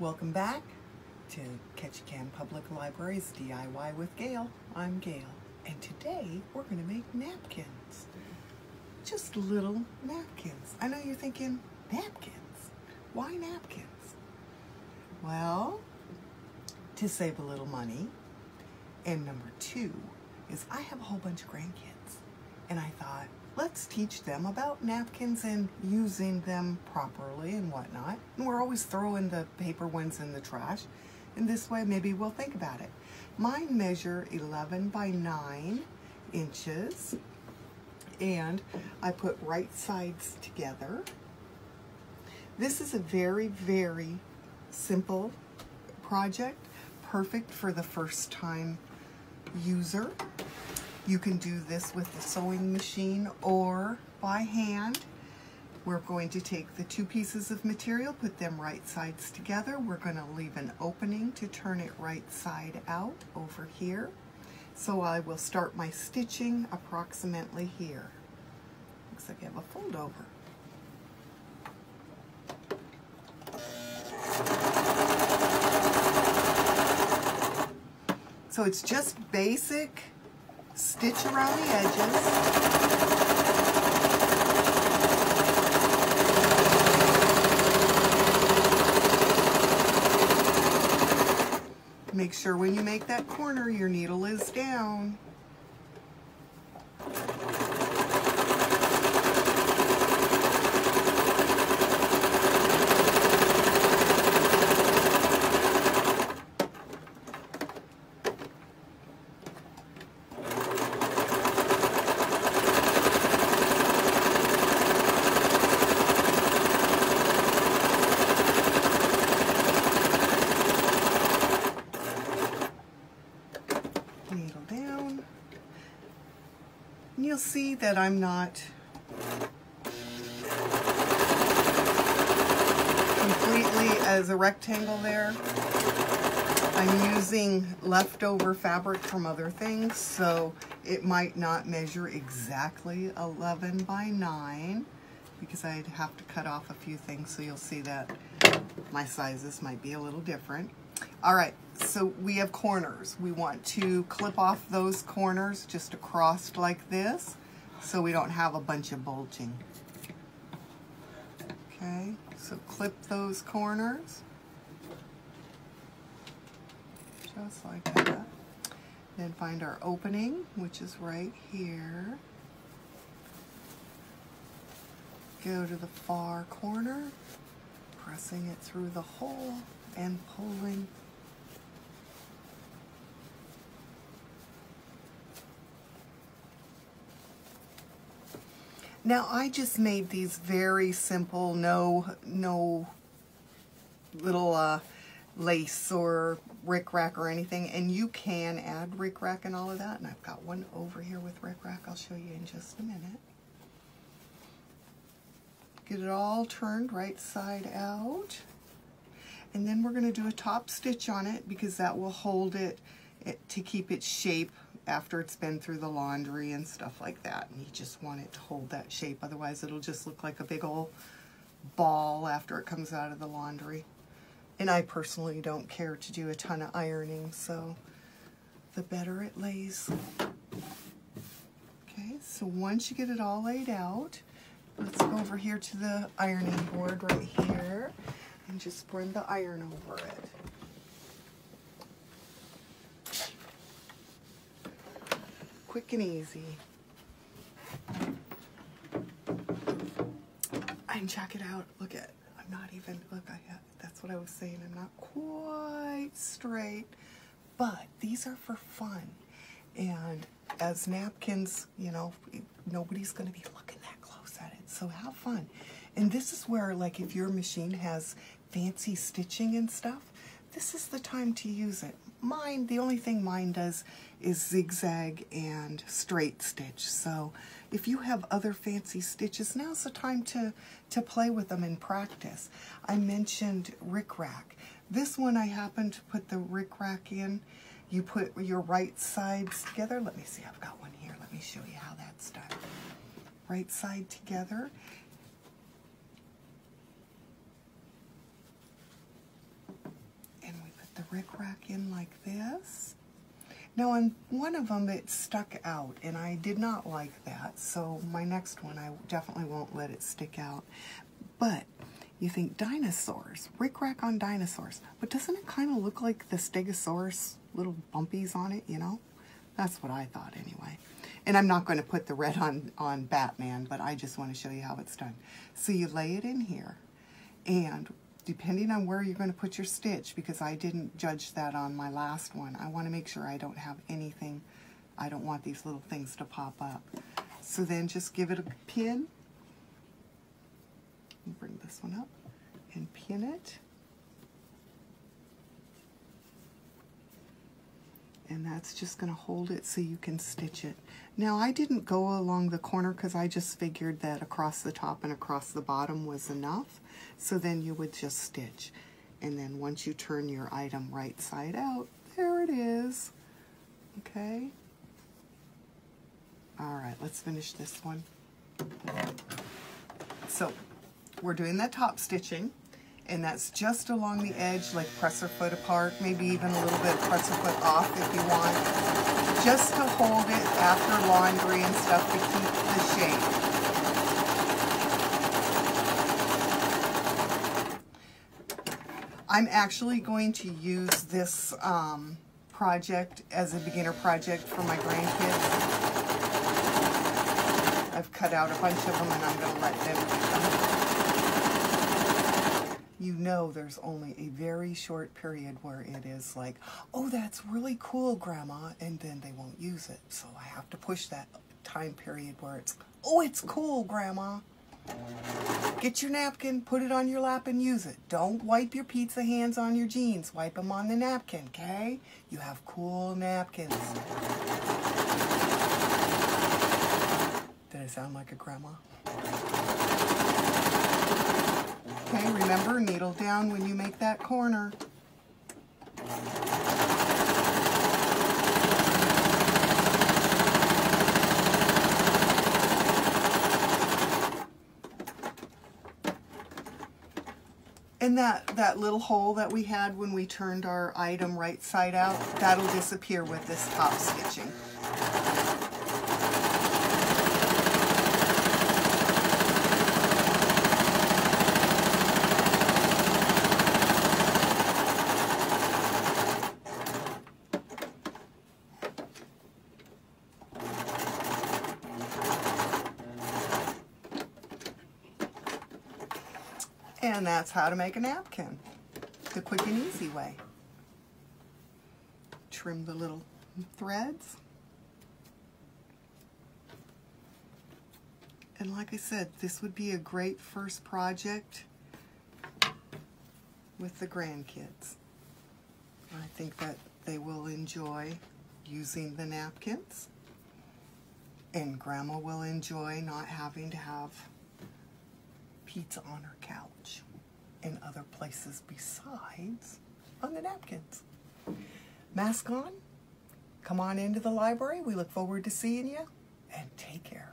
Welcome back to Ketchikan Public Library's DIY with Gayle. I'm Gayle, and today we're going to make napkins. Just little napkins. I know you're thinking, napkins? Why napkins? Well, to save a little money, and number two is I have a whole bunch of grandkids, and I thought, let's teach them about napkins and using them properly and whatnot. And we're always throwing the paper ones in the trash. And this way, maybe we'll think about it. Mine measure 11 by 9 inches. And I put right sides together. This is a very, very simple project. Perfect for the first time user. You can do this with the sewing machine or by hand. We're going to take the two pieces of material, put them right sides together. We're going to leave an opening to turn it right side out over here. So I will start my stitching approximately here. Looks like I have a fold over. So it's just basic stitch around the edges. Make sure when you make that corner, your needle is down. Needle down. And you'll see that I'm not completely as a rectangle there. I'm using leftover fabric from other things, so it might not measure exactly 11 by 9 because I'd have to cut off a few things, so you'll see that my sizes might be a little different. All right, so we have corners. We want to clip off those corners just across like this so we don't have a bunch of bulging. Okay, so clip those corners just like that. Then find our opening, which is right here. Go to the far corner, pressing it through the hole and pulling. Now I just made these very simple, no little lace or rickrack or anything, and you can add rickrack and all of that, and I've got one over here with rickrack. I'll show you in just a minute. Get it all turned right side out. And then we're going to do a top stitch on it because that will hold it to keep its shape after it's been through the laundry and stuff like that. And you just want it to hold that shape, otherwise it'll just look like a big old ball after it comes out of the laundry. And I personally don't care to do a ton of ironing, so the better it lays. Okay, so once you get it all laid out, let's go over here to the ironing board right here and just bring the iron over it. Quick and easy. And check it out. Look at, I'm not even, look, that's what I was saying. I'm not quite straight, but these are for fun. And as napkins, you know, nobody's going to be looking that close at it. So have fun. And this is where, like, if your machine has fancy stitching and stuff, this is the time to use it. Mine, the only thing mine does is zigzag and straight stitch. So if you have other fancy stitches, now's the time to play with them and practice. I mentioned rickrack. This one I happen to put the rickrack in. You put your right sides together. Let me see, I've got one here. Let me show you how that's done. Right side together. rickrack in like this. Now on one of them it stuck out and I did not like that, so my next one I definitely won't let it stick out. But you think dinosaurs, rickrack on dinosaurs, but doesn't it kind of look like the Stegosaurus, little bumpies on it, you know? That's what I thought anyway. And I'm not going to put the red on Batman, but I just want to show you how it's done. So you lay it in here, and depending on where you're going to put your stitch, because I didn't judge that on my last one, I want to make sure I don't have anything, I don't want these little things to pop up. So then just give it a pin. Bring this one up and pin it. And that's just going to hold it so you can stitch it. Now I didn't go along the corner because I just figured that across the top and across the bottom was enough. So then you would just stitch. And then once you turn your item right side out, there it is. Okay. All right, let's finish this one. So we're doing that top stitching, and that's just along the edge, like presser foot apart, maybe even a little bit presser foot off if you want, just to hold it after laundry and stuff to keep the shape. I'm actually going to use this project as a beginner project for my grandkids. I've cut out a bunch of them and I'm going to let them do them. You know there's only a very short period where it is like, oh, that's really cool, Grandma, and then they won't use it. So I have to push that time period where it's, oh, it's cool, Grandma. Get your napkin, put it on your lap and use it. Don't wipe your pizza hands on your jeans. Wipe them on the napkin, okay? You have cool napkins. Did I sound like a grandma? Okay, remember, needle down when you make that corner. And that little hole that we had when we turned our item right side out, that'll disappear with this top stitching. And that's how to make a napkin, the quick and easy way. Trim the little threads. And like I said, this would be a great first project with the grandkids. I think that they will enjoy using the napkins, and Grandma will enjoy not having to have pizza on her couch and other places besides on the napkins. Mask on, come on into the library. We look forward to seeing you, and take care.